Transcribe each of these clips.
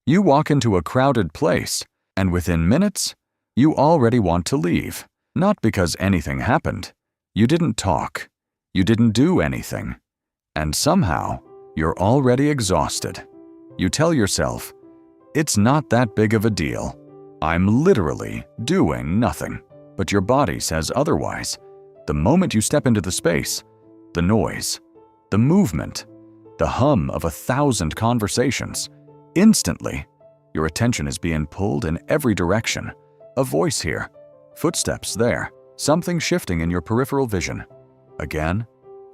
You walk into a crowded place, and within minutes, you already want to leave. Not because anything happened. You didn't talk. You didn't do anything. And somehow, you're already exhausted. You tell yourself, it's not that big of a deal. I'm literally doing nothing. But your body says otherwise. The moment you step into the space, the noise, the movement, the hum of 1,000 conversations, instantly, your attention is being pulled in every direction. A voice here, footsteps there, something shifting in your peripheral vision. Again,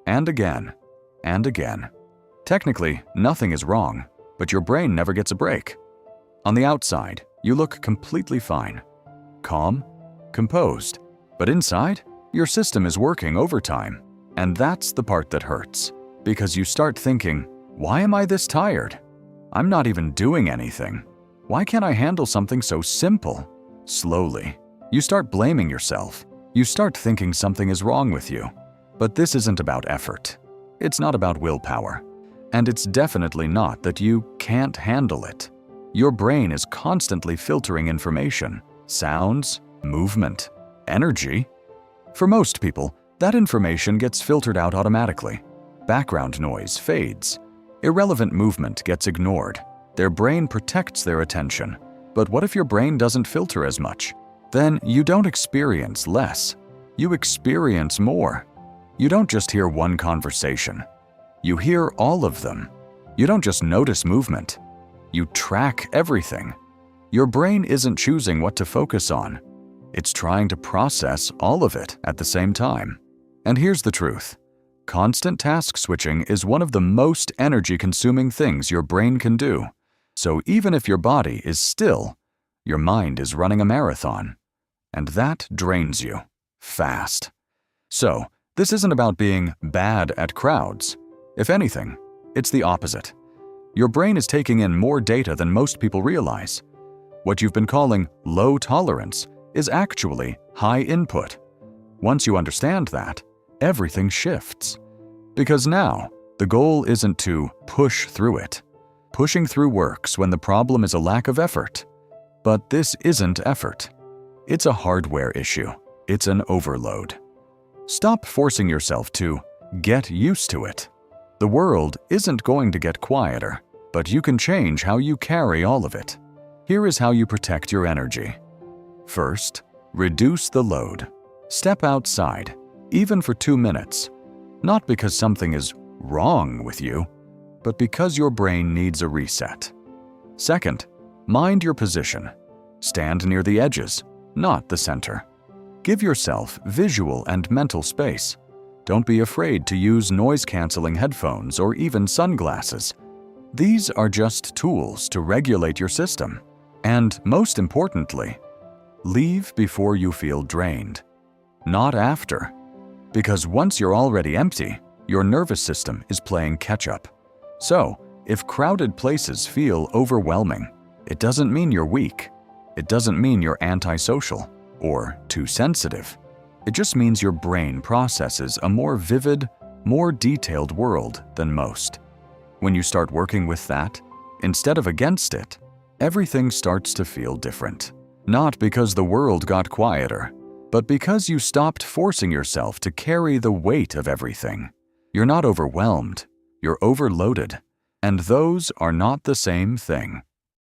and again, and again. Technically, nothing is wrong, but your brain never gets a break. On the outside, you look completely fine, calm, composed, but inside, your system is working overtime. And that's the part that hurts, because you start thinking, why am I this tired? I'm not even doing anything. Why can't I handle something so simple? Slowly, you start blaming yourself. You start thinking something is wrong with you. But this isn't about effort. It's not about willpower. And it's definitely not that you can't handle it. Your brain is constantly filtering information, sounds, movement, energy. For most people, that information gets filtered out automatically. Background noise fades. Irrelevant movement gets ignored. Their brain protects their attention. But what if your brain doesn't filter as much? Then you don't experience less. You experience more. You don't just hear one conversation. You hear all of them. You don't just notice movement. You track everything. Your brain isn't choosing what to focus on. It's trying to process all of it at the same time. And here's the truth. Constant task switching is one of the most energy-consuming things your brain can do. So even if your body is still, your mind is running a marathon. And that drains you, fast. So, this isn't about being bad at crowds. If anything, it's the opposite. Your brain is taking in more data than most people realize. What you've been calling low tolerance is actually high input. Once you understand that, everything shifts. Because now, the goal isn't to push through it. Pushing through works when the problem is a lack of effort. But this isn't effort. It's a hardware issue. It's an overload. Stop forcing yourself to get used to it. The world isn't going to get quieter, but you can change how you carry all of it. Here is how you protect your energy. First, reduce the load. Step outside, even for 2 minutes. Not because something is wrong with you, but because your brain needs a reset. Second, mind your position. Stand near the edges, not the center. Give yourself visual and mental space. Don't be afraid to use noise-canceling headphones or even sunglasses. These are just tools to regulate your system. And most importantly, leave before you feel drained, not after. Because once you're already empty, your nervous system is playing catch-up. So, if crowded places feel overwhelming, it doesn't mean you're weak. It doesn't mean you're antisocial or too sensitive. It just means your brain processes a more vivid, more detailed world than most. When you start working with that, instead of against it, everything starts to feel different. Not because the world got quieter, but because you stopped forcing yourself to carry the weight of everything. You're not overwhelmed, you're overloaded, and those are not the same thing.